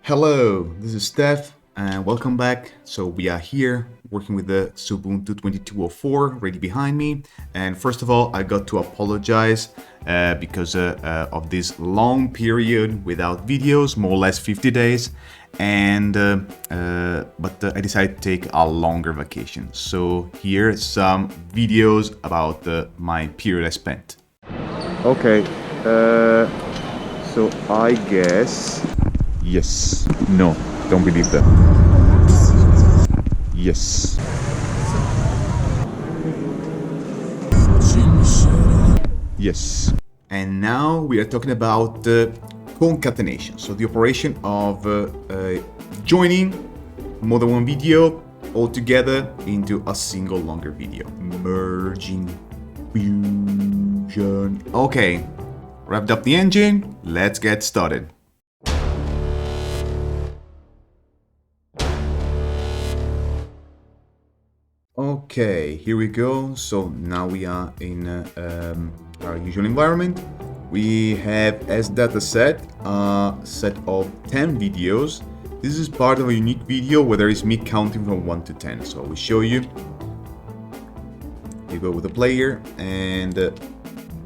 Hello, this is Steph and welcome back. So we are here working with the Ubuntu 2204 ready behind me. And first of all, I got to apologize because of this long period without videos, more or less 50 days. And but I decided to take a longer vacation. So here are some videos about my period I spent. Okay, so I guess... Yes. No. Don't believe that. Yes. Yes. And now we are talking about concatenation. So the operation of joining more than one video all together into a single longer video. Merging. Fusion. Okay. Wrapped up the engine. Let's get started. Okay, here we go. So now we are in our usual environment. We have as data set a set of 10 videos. This is part of a unique video where there is me counting from 1 to 10. So I will show you. You go with the player and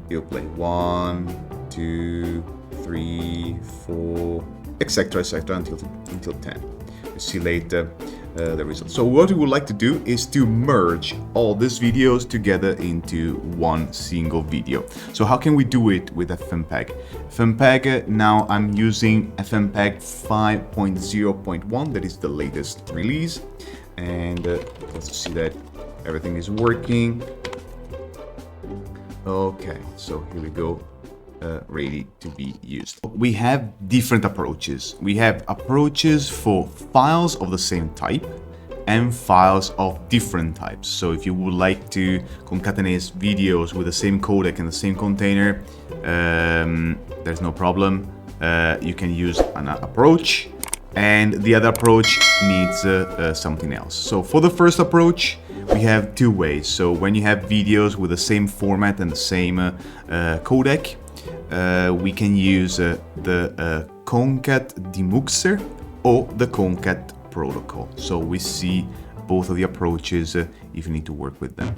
you'll play 1, 2, 3, 4, etc. until 10. We'll see later the results. So what we would like to do is to merge all these videos together into one single video. So how can we do it with FFmpeg? FFmpeg, now I'm using FFmpeg 5.0.1, that is the latest release. And let's see that everything is working. Okay, so here we go. Ready to be used. We have different approaches. We have approaches for files of the same type and files of different types. So if you would like to concatenate videos with the same codec and the same container, there's no problem. You can use an approach, and the other approach needs something else. So for the first approach, we have two ways. So when you have videos with the same format and the same codec, we can use the concat demuxer or the concat protocol. So we see both of the approaches if you need to work with them.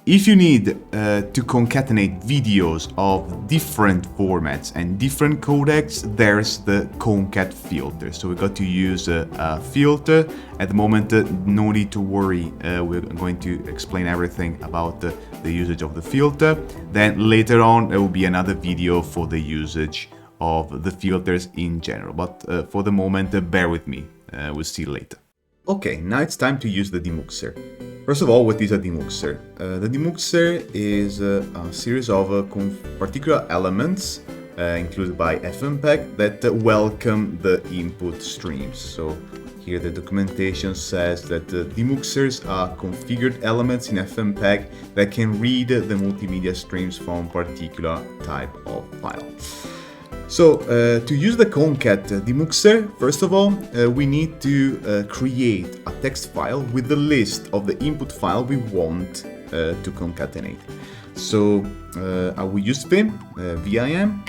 If you need to concatenate videos of different formats and different codecs, there's the concat filter. So we got to use a filter. At the moment, no need to worry. We're going to explain everything about the usage of the filter. Then later on, there will be another video for the usage of the filters in general. But for the moment, bear with me. We'll see later. Okay, now it's time to use the demuxer. First of all, what is a demuxer? The demuxer is a series of particular elements included by FFmpeg that welcome the input streams. So here the documentation says that the demuxers are configured elements in FFmpeg that can read the multimedia streams from particular type of file. So to use the concat demuxer, first of all, we need to create a text file with the list of the input file we want to concatenate. So I will use Vim, VIM.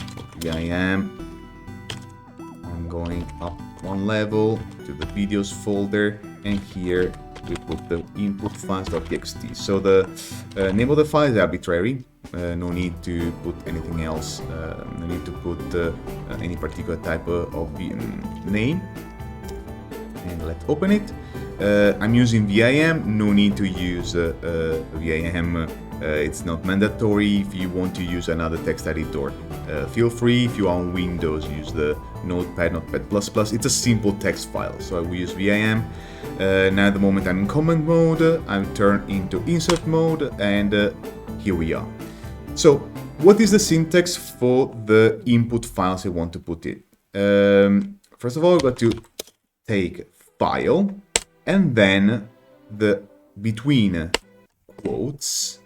I'm going up one level to the videos folder, and here we put the input files.txt. So the name of the file is arbitrary. No need to put anything else. No need to put any particular type of name. And let's open it. I'm using VIM. No need to use VIM. It's not mandatory. If you want to use another text editor, feel free. If you are on Windows, use the Notepad, Notepad++. It's a simple text file, so I will use VIM. Now at the moment I'm in command mode. I'm turned into insert mode, and here we are. So what is the syntax for the input files I want to put in? First of all, I've got to take file and then the between quotes,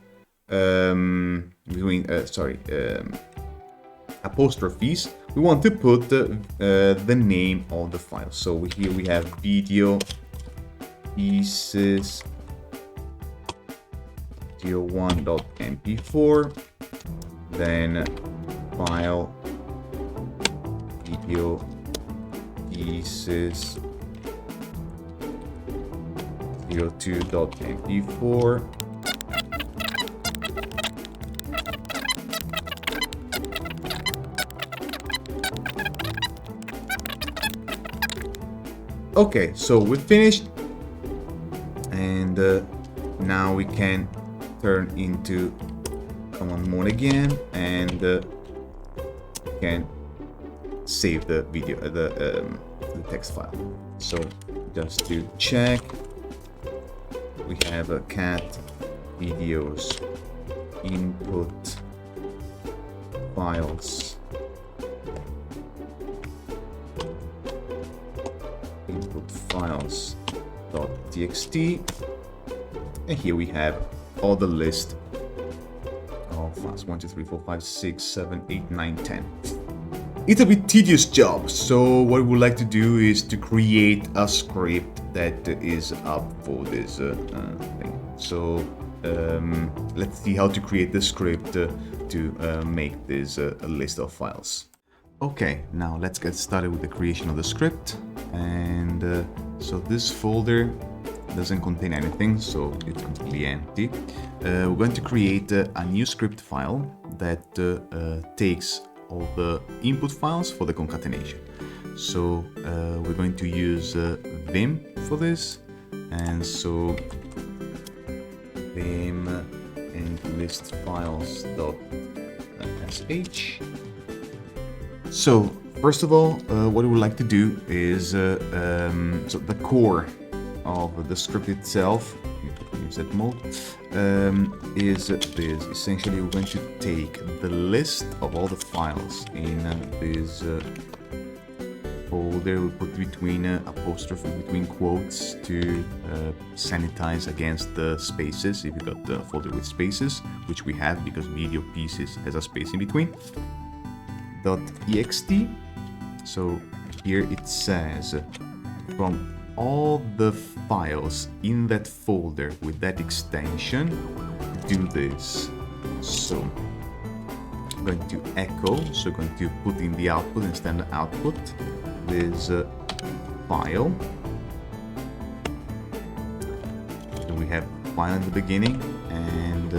apostrophes, we want to put the name of the file. So here we have video pieces 01.mp4, then file video pieces 02.mp4. Okay, so we're finished, and now we can turn into command mode again, and can save the video, the text file. So just to check, we have a cat videos input files. Input files.txt, and here we have all the list of files 1, 2, 3, 4, 5, 6, 7, 8, 9, 10. It's a bit tedious job, so what we would like to do is to create a script that is up for this thing. So let's see how to create the script to make this a list of files. Okay, now let's get started with the creation of the script. And so this folder doesn't contain anything, so it's completely empty. We're going to create a new script file that takes all the input files for the concatenation. So we're going to use vim for this, and so vim and list files.sh. So first of all, what we would like to do is so the core of the script itself, use that mode, is this. Essentially, we're going to take the list of all the files in this folder. We put between apostrophe between quotes to sanitize against the spaces. If you got the folder with spaces, which we have because video pieces has a space in between. .ext. So here it says from all the files in that folder with that extension, do this. So I'm going to echo, so I'm going to put in the output instead of output this file. So we have file in the beginning and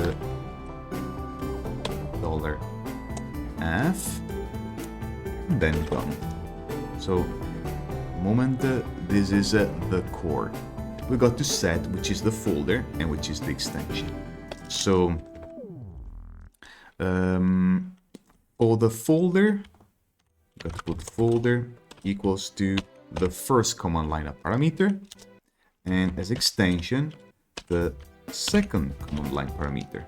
$f, and then done. So moment this is the core. We got to set which is the folder and which is the extension. So for the folder, we got to put folder equals to the first command line of parameter, and as extension the second command line parameter.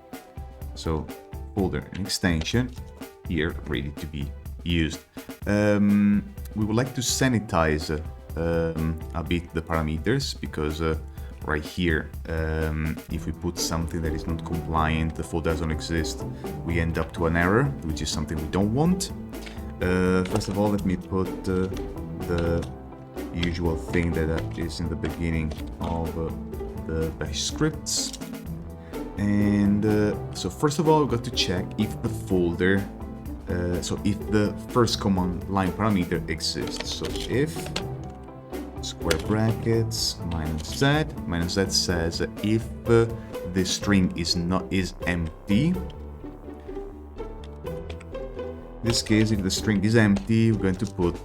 So folder and extension here ready to be used. We would like to sanitize a bit the parameters, because right here, if we put something that is not compliant, the folder doesn't exist, we end up to an error, which is something we don't want. First of all, let me put the usual thing that is in the beginning of the bash scripts. And so first of all, we've got to check if the folder, so if the first command line parameter exists. So if square brackets minus z says if the string is empty. In this case, if the string is empty, we're going to put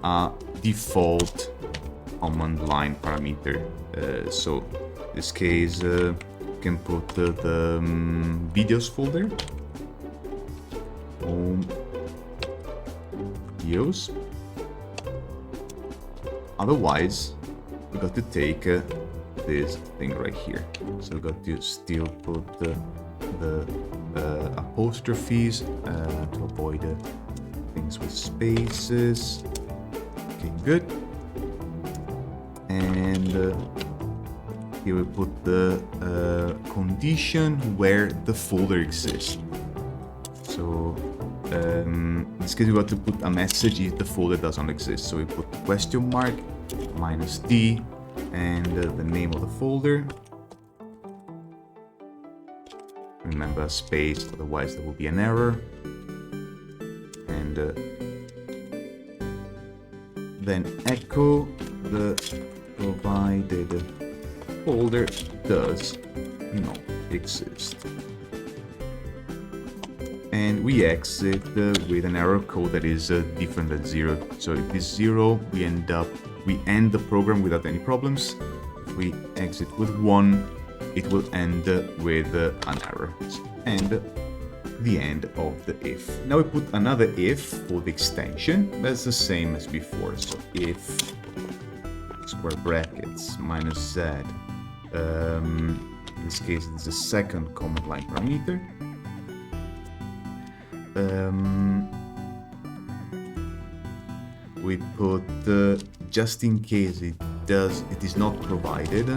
a default command line parameter. So in this case, you can put the videos folder, home videos. Otherwise, we got to take this thing right here. So we got to still put the apostrophes to avoid things with spaces. Okay, good. And here we put the condition where the folder exists. So in this case, we got to put a message if the folder doesn't exist. So we put question mark -d and the name of the folder. Remember space, otherwise there will be an error. And then echo the provided folder does not exist. And we exit with an error code that is different than 0. So if it's 0, we end the program without any problems. If we exit with 1, it will end with an error. And the end of the if. Now we put another if for the extension. That's the same as before. So if square brackets minus z. In this case, it's the second command line parameter. We put just in case it is not provided,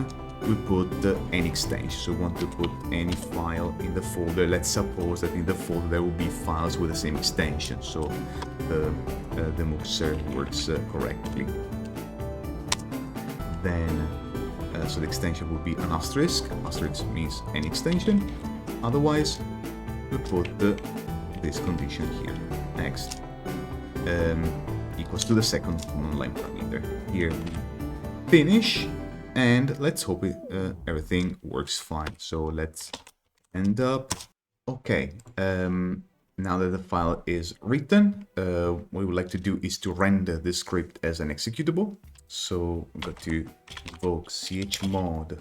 we put any extension. So we want to put any file in the folder. Let's suppose that in the folder there will be files with the same extension, so the demuxer works correctly. Then so the extension will be an asterisk. Asterisk means any extension. Otherwise we put this condition here, next, equals to the second command line parameter. Here we finish, and let's hope everything works fine. So let's end up. Okay, now that the file is written, what we would like to do is to render this script as an executable. So I'm going to invoke chmod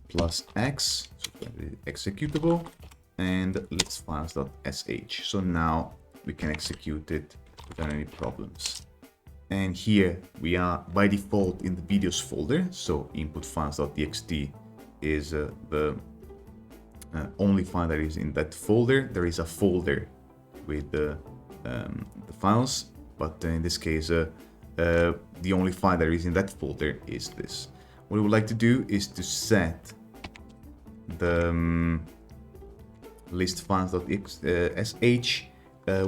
plus x, so executable, and let's files.sh. So now we can execute it without any problems. And here we are by default in the videos folder. So input files.txt is the only file that is in that folder. There is a folder with the files, but in this case, the only file that is in that folder is this. What we would like to do is to set the list files.sh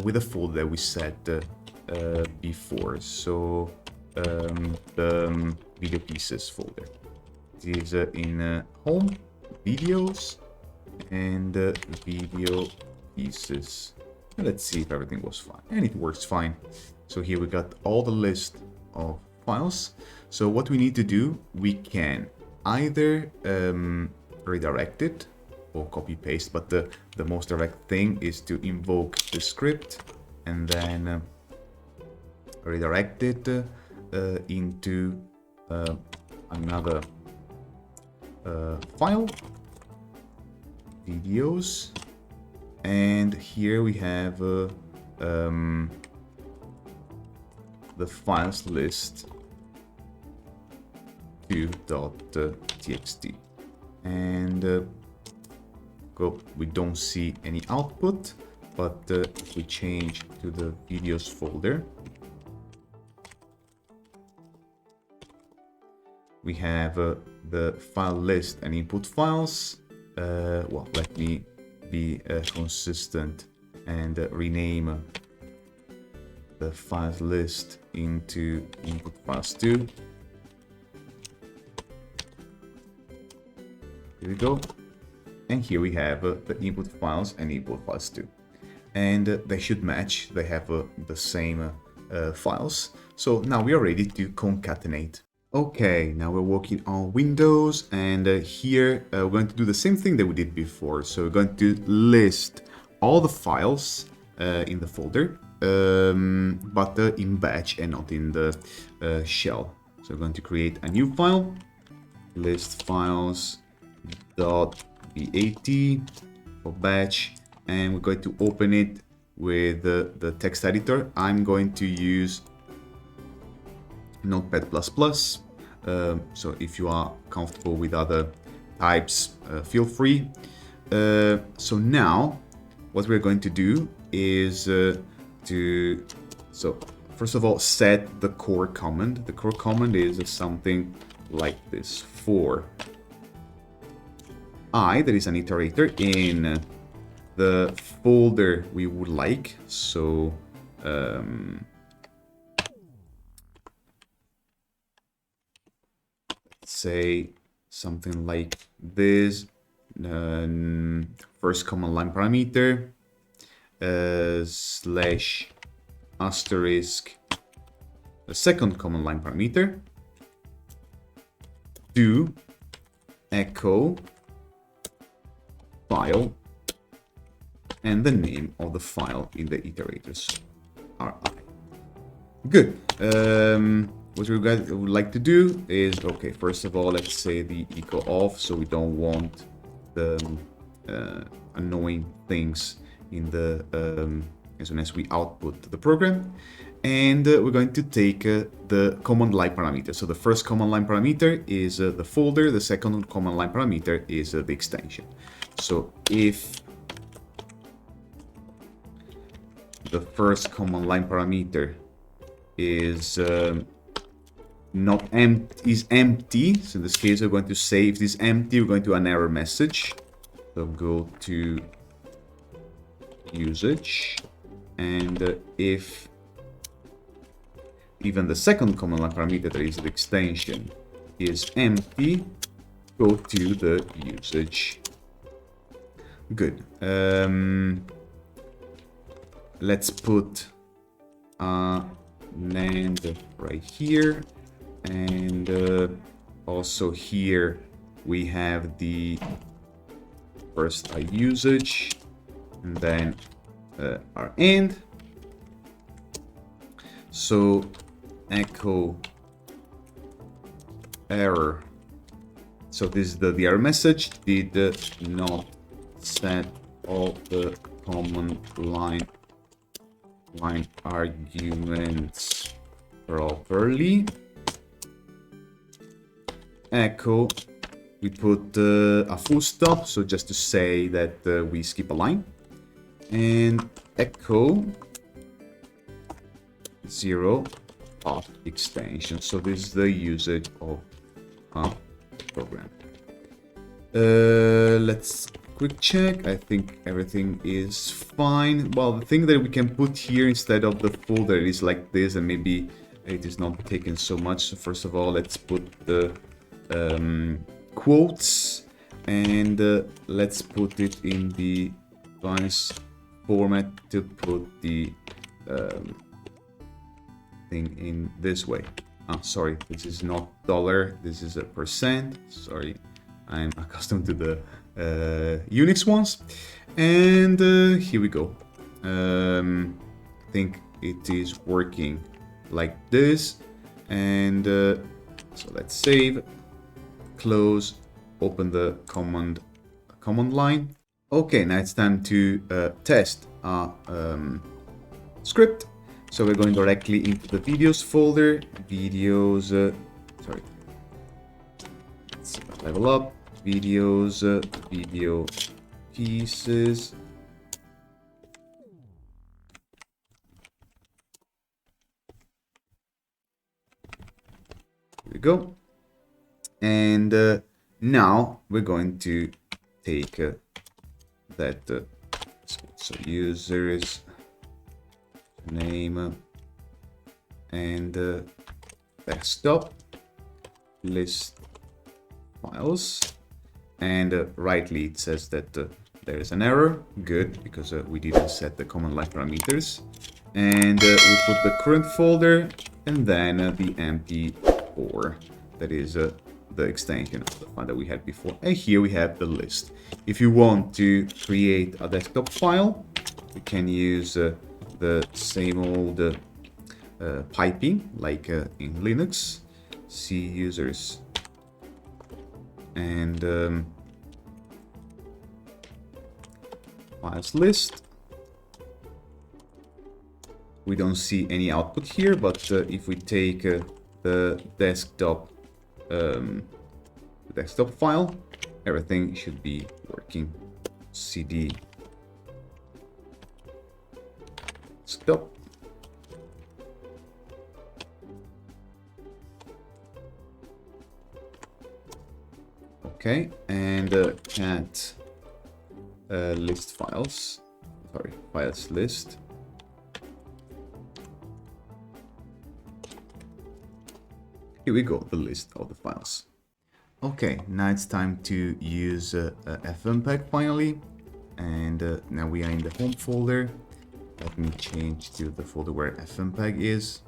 with a folder that we set before. So the video pieces folder. It is in home, videos, and video pieces. And let's see if everything was fine. And it works fine. So here we got all the list of files. So what we need to do, we can either redirect it or copy paste, but the most direct thing is to invoke the script and then redirect it into another file, videos, and here we have the files list 2.txt, and we don't see any output, but if we change to the videos folder, we have the file list and input files. Well, let me be consistent and rename the files list into input files 2. Here we go. And here we have the input files and input files 2. And they should match. They have the same files. So now we are ready to concatenate. Okay, now we're working on Windows, and here we're going to do the same thing that we did before. So we're going to list all the files in the folder, but in batch and not in the shell. So we're going to create a new file, list files.bat for batch, and we're going to open it with the text editor. I'm going to use Notepad++. So if you are comfortable with other types, feel free. So now what we're going to do is so first of all, set the core command. The core command is something like this: for I, that is an iterator, in the folder we would like. So say something like this, first command line parameter / asterisk the second command line parameter, do echo file and the name of the file in the iterators, RI. Good. What we would like to do is, okay, first of all, let's say the echo off, so we don't want the annoying things in the as soon as we output the program. And we're going to take the command line parameter. So the first command line parameter is the folder. The second command line parameter is the extension. So if the first command line parameter is not empty, is empty, so in this case we're going to say if this is empty, we're going to an error message. So go to usage, and if even the second command line parameter, that is the extension, is empty, go to the usage. Good. Let's put NAND right here, and also here we have the first usage, and then our end. So echo error. So this is the error message. Did not set all the command line arguments properly. Echo, we put a full stop, so just to say that we skip a line. And echo 0 of extension. So this is the usage of program. Let's quick check. I think everything is fine. Well, the thing that we can put here instead of the folder is like this, and maybe it is not taking so much. So first of all, let's put the quotes, and let's put it in the device format to put the thing in this way. Sorry, this is not dollar, this is a percent. Sorry, I'm accustomed to the Unix ones. And here we go. I think it is working like this. And so let's save, close, open the command line. Okay, now it's time to test our script. So we're going directly into the videos folder. Videos, sorry. Let's level up. Videos, video pieces. Here we go. And now we're going to take that. So users name and desktop list files, and rightly it says that there is an error. Good, because we didn't set the command line parameters. And we put the current folder, and then the MP4, that is the extension of the file that we had before. And here we have the list. If you want to create a desktop file, you can use the same old piping like in Linux. C users and files list. We don't see any output here, but if we take the desktop file, everything should be working. CD desktop. Okay, and cat list files. Sorry, files list. Here we go, the list of the files. Okay, now it's time to use FFMPEG finally. And now we are in the home folder. Let me change to the folder where FFMPEG is.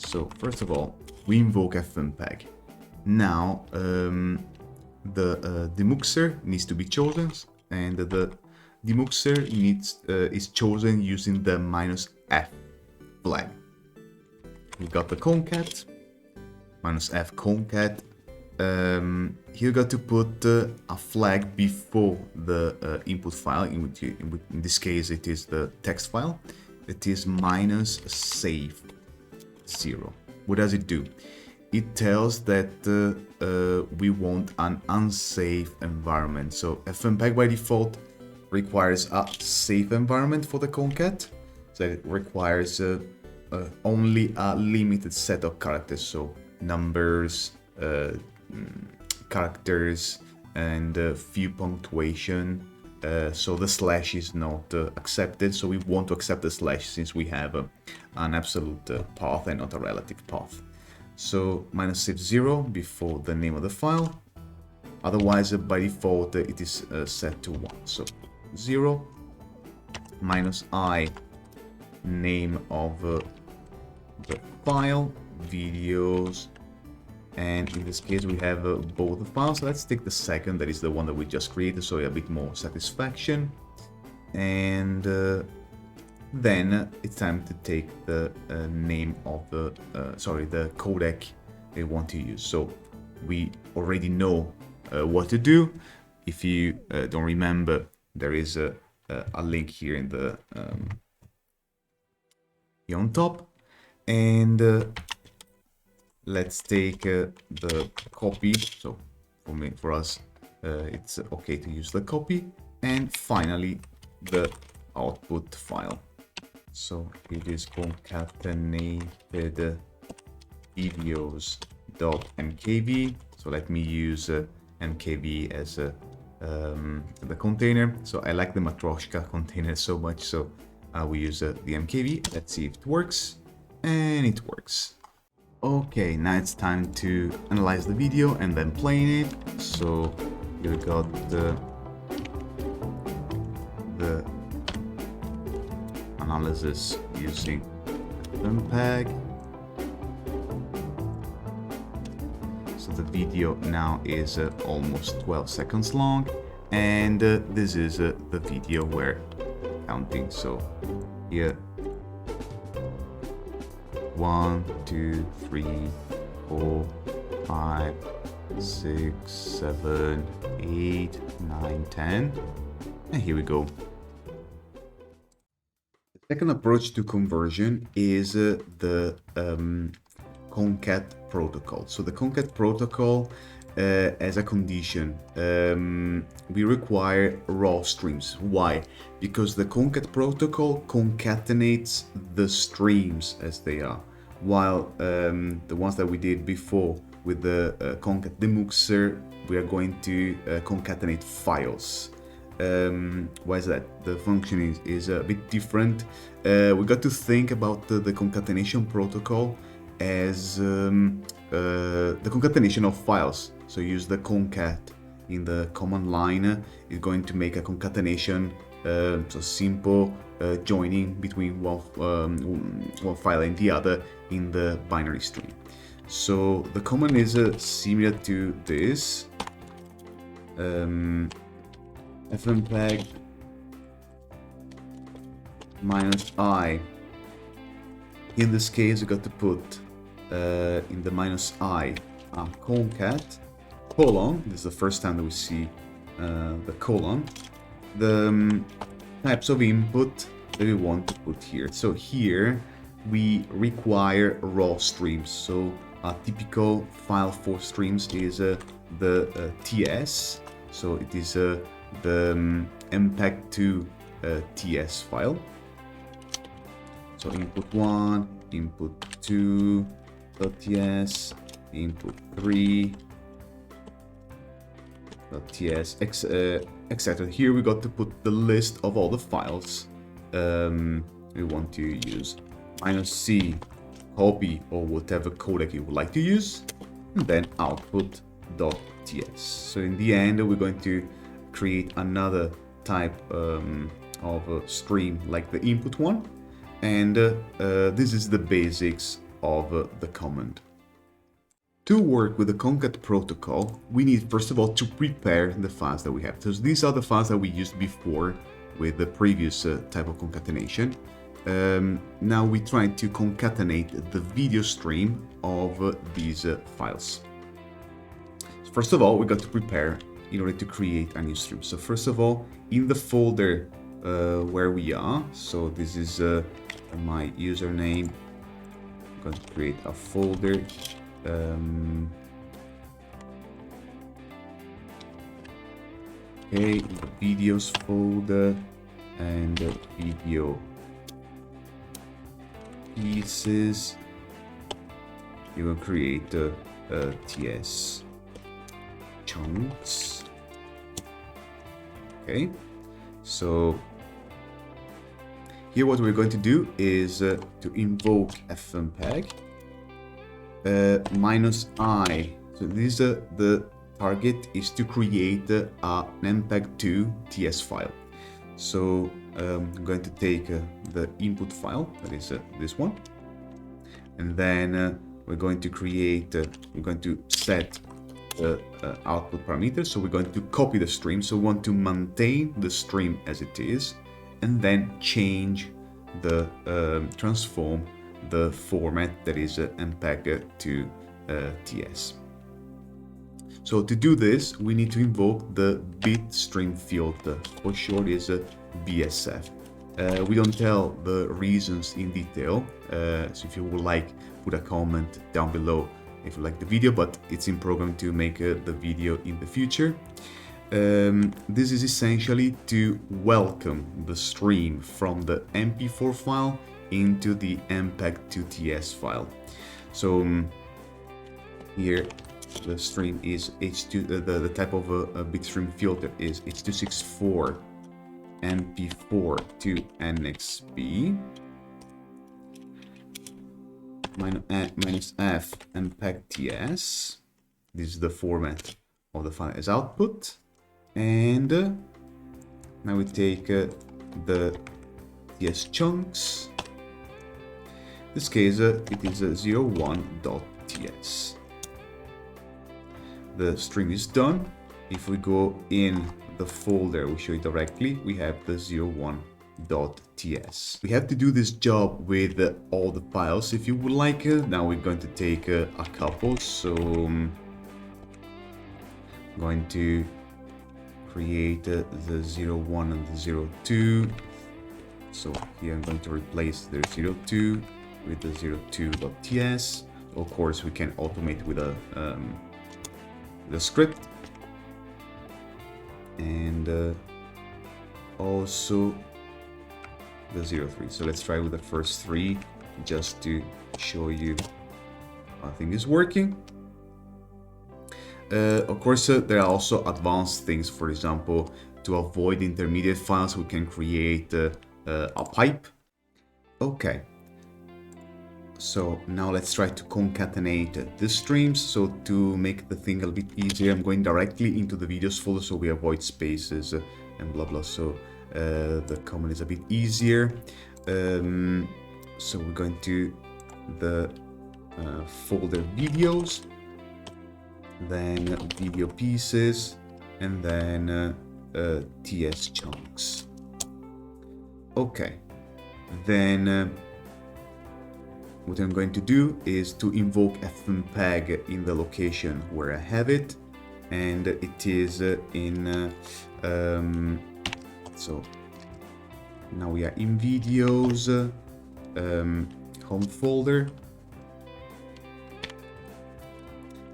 So first of all, we invoke FFMPEG. Now the demuxer needs to be chosen, and the demuxer is chosen using the -f flag. We got the concat, -f concat. Here you got to put a flag before the input file, in this case it is the text file. It is -save 0. What does it do? It tells that we want an unsafe environment. So FFmpeg by default requires a safe environment for the concat. So it requires only a limited set of characters, so numbers, characters, and few punctuation. So the slash is not accepted, so we want to accept the slash since we have an absolute path and not a relative path. So -save 0 before the name of the file, otherwise by default it is set to 1. So 0 -i name of the file, videos, and in this case we have both the files. So let's take the second, that is the one that we just created, so a bit more satisfaction. And then it's time to take the name of the the codec they want to use. So we already know what to do. If you don't remember, there is a link here in the here on top. And let's take the copy. So for us it's okay to use the copy, and finally the output file. So it is concatenated videos.mkv. So let me use mkv as the container. So I like the Matroshka container so much, so I will use the mkv. Let's see if it works, and it works. Okay, now it's time to analyze the video and then playing it. So here we got the analysis using FFmpeg. So the video now is almost 12 seconds long, and this is the video we're counting. So here 1, 2, 3, 4, 5, 6, 7, 8, 9, 10, and here we go. The second approach to conversion is the concat protocol. So the concat protocol, as a condition, we require raw streams. Why? Because the concat protocol concatenates the streams as they are, while the ones that we did before with the concat demuxer, we are going to concatenate files. Why is that? The function is a bit different. We got to think about the concatenation protocol as the concatenation of files. So use the concat in the command line is going to make a concatenation, so simple joining between one file and the other in the binary stream. So the command is similar to this. FFmpeg -i. In this case, you got to put in the -i concat colon. This is the first time that we see the colon. The types of input that we want to put here. So here we require raw streams. So a typical file for streams is the TS. So it is the MPEG2 TS file. So input 1, input 2, .ts, input 3, .ts, etc. Here we got to put the list of all the files we want to use. -c, copy, or whatever codec you would like to use, and then output.ts. So in the end, we're going to create another type of stream like the input one, and this is the basics of the command. To work with the concat protocol, we need first of all to prepare the files that we have. So these are the files that we used before with the previous type of concatenation. Now we try to concatenate the video stream of these files. So first of all, we got to prepare in order to create a new stream. So first of all, in the folder where we are, so this is my username, I'm going to create a folder. Okay, the videos folder and the video pieces. You will create TS chunks. Okay, so here what we're going to do is to invoke FFMPEG -I. So this the target is to create an MPEG2 TS file. So I'm going to take the input file, that is this one, and then we're going to create, we're going to set the output parameters. So we're going to copy the stream. So we want to maintain the stream as it is, and then change the transform the format, that is MPEG2 TS. So to do this, we need to invoke the bit stream filter, for short is BSF. We don't tell the reasons in detail, so if you would like, put a comment down below if you like the video, but it's in program to make the video in the future. This is essentially to welcome the stream from the MP4 file into the MPEG2 TS file. So here the stream is H2, the type of a bitstream filter is H.264 MP4 to NXB minus F MPEG TS. This is the format of the file as output, and now we take the TS chunks. In this case, it is 01.ts. The stream is done. If we go in the folder, we show it directly, we have the 01.ts. We have to do this job with all the files if you would like. Now we're going to take a couple. So I'm going to create the 01 and the 02. So here I'm going to replace the 02 with the 02.ts. Of course, we can automate with a the script, and also the 03. So let's try with the first three just to show you how thing is working. Of course, there are also advanced things. For example, to avoid intermediate files, we can create a pipe. Okay. So now let's try to concatenate the streams. So to make the thing a little bit easier, I'm going directly into the videos folder so we avoid spaces and blah blah. So the command is a bit easier. So we're going to the folder videos, then video pieces, and then TS chunks. Okay, then what I'm going to do is to invoke FFMPEG in the location where I have it, and it is in so now we are in videos, home folder,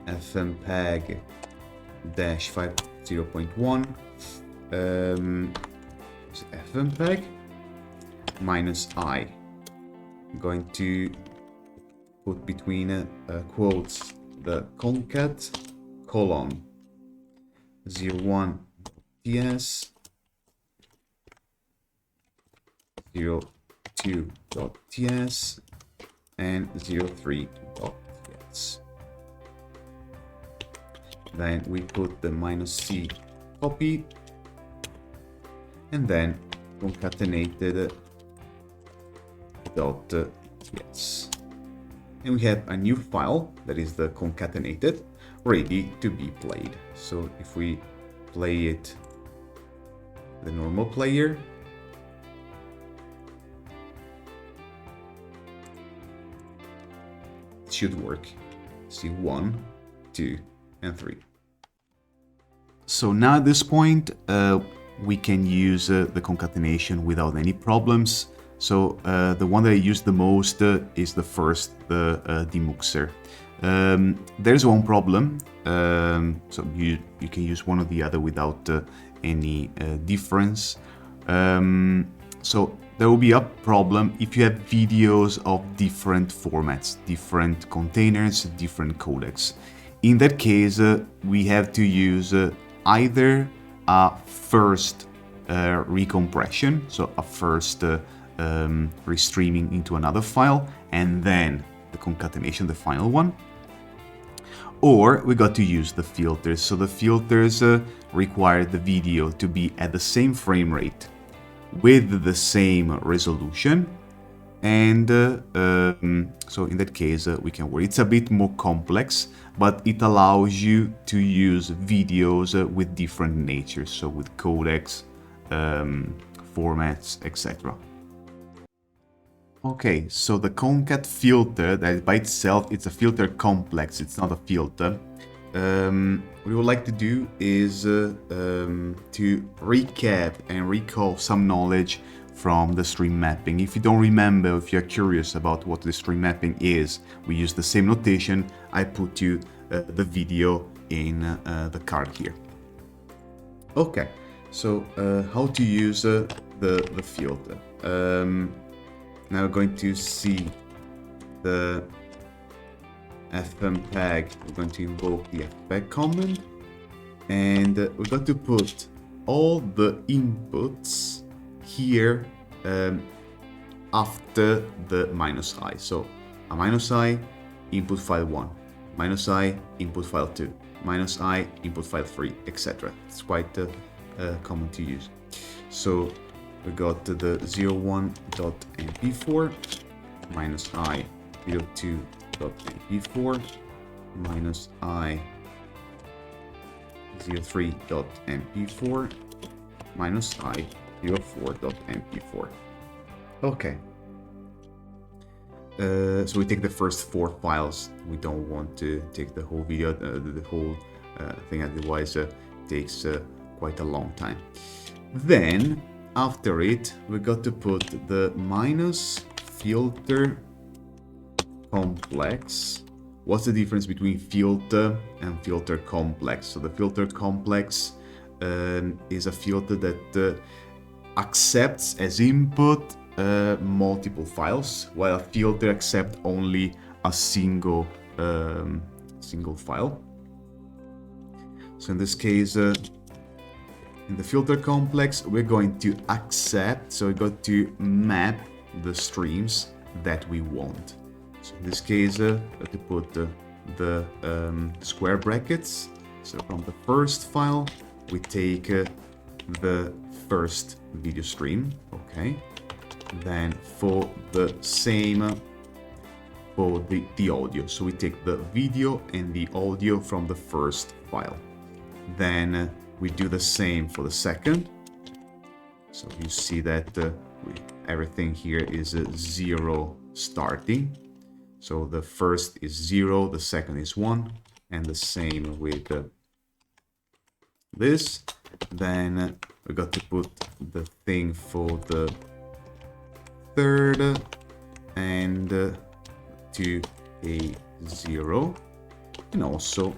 FFMPEG -50.1, FFMPEG -I. I'm going to put between quotes the concat colon 01.ts 02.ts and 03.ts. Then we put the -c copy, and then concatenated .ts. and we have a new file that is the concatenated, ready to be played. So if we play it the normal player, it should work. See 1, 2, and 3. So now at this point, we can use the concatenation without any problems. So the one that I use the most is the first, the demuxer. There's one problem, so you can use one or the other without any difference. So there will be a problem if you have videos of different formats, different containers, different codecs. In that case, we have to use either a first recompression, so a first restreaming into another file, and then the concatenation, the final one, or we got to use the filters. So the filters require the video to be at the same frame rate with the same resolution, and so in that case we can work. It's a bit more complex, but it allows you to use videos with different natures, so with codecs, formats, etc. Okay, so the concat filter, that by itself, it's a filter complex, it's not a filter. What we would like to do is to recap and recall some knowledge from the stream mapping. If you don't remember, if you're curious about what the stream mapping is, we use the same notation. I put you the video in the card here. Okay, so how to use the filter. Now we're going to see the FFMPEG. We're going to invoke the FFMPEG command, and we're going to put all the inputs here after the -i. So a -i, input file 1, -i, input file 2, -i, input file 3, etc. It's quite common to use. So we got the 01.mp4, -i, 02.mp4, -i, 03.mp4, -i, 04.mp4. Okay. So we take the first 4 files. We don't want to take the whole video, the whole thing, otherwise it takes quite a long time. Then, after it, we got to put the minus filter complex. What's the difference between filter and filter complex? So the filter complex is a filter that accepts as input multiple files, while a filter accepts only a single file. So in this case, in the filter complex, we're going to accept, so we got to map the streams that we want. So in this case, we have to put the square brackets. So from the first file, we take the first video stream, okay? Then for the same for the audio, so we take the video and the audio from the first file. Then we do the same for the second. So you see that everything here is 0 starting. So the first is 0, the second is 1, and the same with this. Then we got to put the thing for the third and to a 0, and also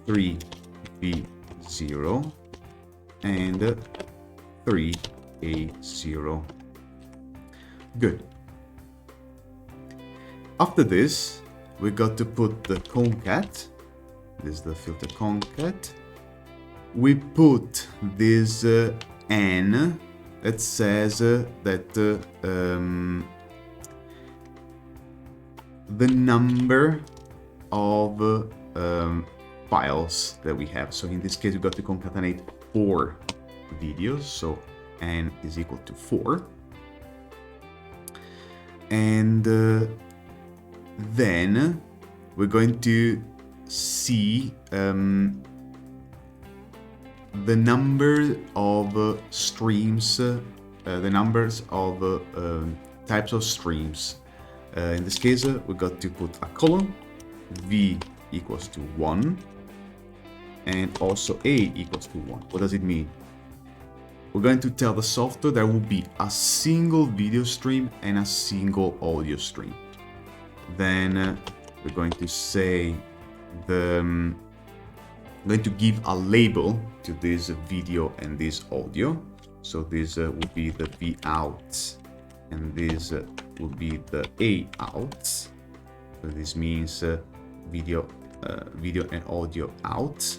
3B0 and 3A0. Good. After this, we got to put the concat. This is the filter concat. We put this n that says that the number of files that we have. So in this case, we got to concatenate 4 videos. So n is equal to 4. And then we're going to see the number of streams, the numbers of types of streams. In this case, we got to put a colon, v equals to 1, and also a equals to 1. What does it mean? We're going to tell the software there will be a single video stream and a single audio stream. Then we're going to say I'm going to give a label to this video and this audio. So this will be the V out, and this will be the A out. So this means video and audio out.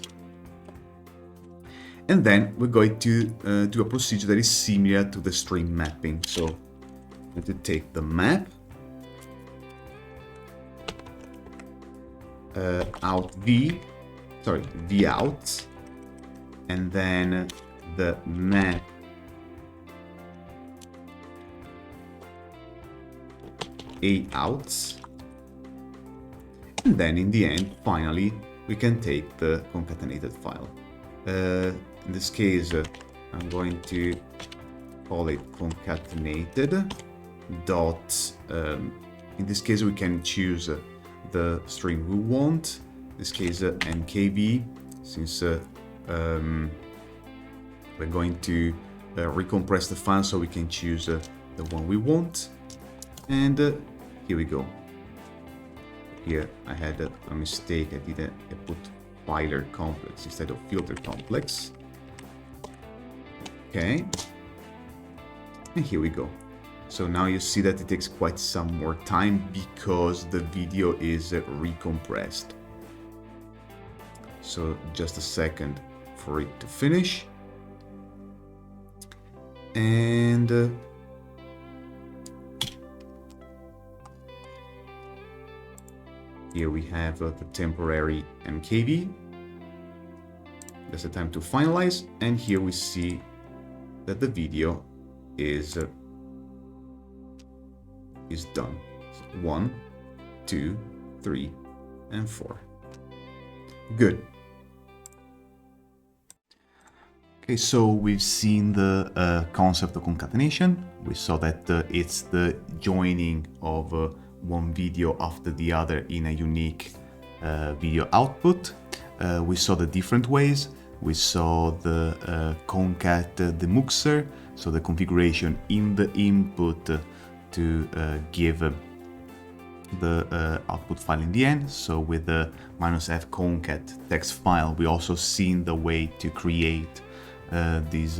And then we're going to do a procedure that is similar to the stream mapping. So I'm going to take the map, V out, and then the map A out, and then in the end, finally, we can take the concatenated file. In this case, I'm going to call it concatenated dot. In this case, we can choose the string we want. In this case, nkv, since we're going to recompress the file, so we can choose the one we want. And here we go. Here I had a mistake. I put filer complex instead of filter complex. Okay, and here we go. So now you see that it takes quite some more time because the video is recompressed. So just a second for it to finish. And here we have the temporary MKV. That's the time to finalize, and here we see that the video is done. 1, 2, 3, and 4. Good. Okay, so we've seen the concept of concatenation. We saw that it's the joining of one video after the other in a unique video output. We saw the different ways. We saw the concat demuxer, so the configuration in the input to give the output file in the end. So with the -f concat text file, we also seen the way to create this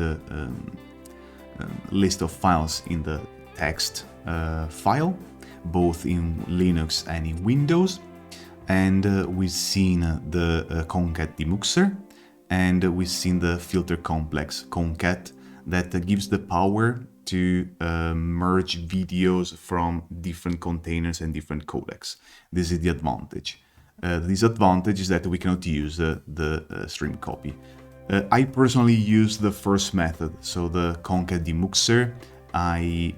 list of files in the text file, both in Linux and in Windows. And we've seen the concat demuxer, and we've seen the filter complex concat that gives the power to merge videos from different containers and different codecs. This is the advantage. The disadvantage is that we cannot use the stream copy. I personally use the first method, so the concat demuxer. I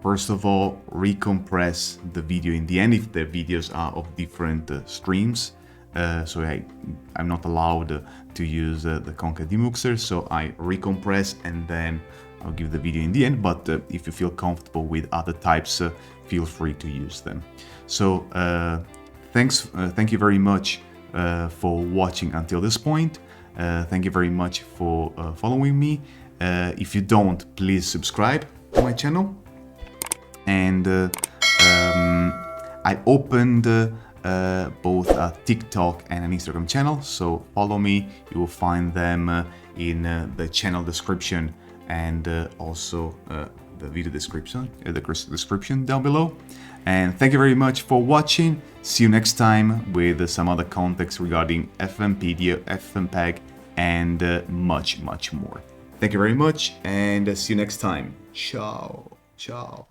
first of all recompress the video in the end if the videos are of different streams. So I'm not allowed to use the concat demuxer, so I recompress and then I'll give the video in the end. But if you feel comfortable with other types, feel free to use them. So thank you very much for watching until this point. Thank you very much for following me. If you don't, please subscribe to my channel. And I opened both a TikTok and an Instagram channel, so follow me. You will find them in the channel description and also the video description, the description down below. And thank you very much for watching. See you next time with some other context regarding FFMPEG, FFMPEG, and much more. Thank you very much, and see you next time. Ciao. Ciao.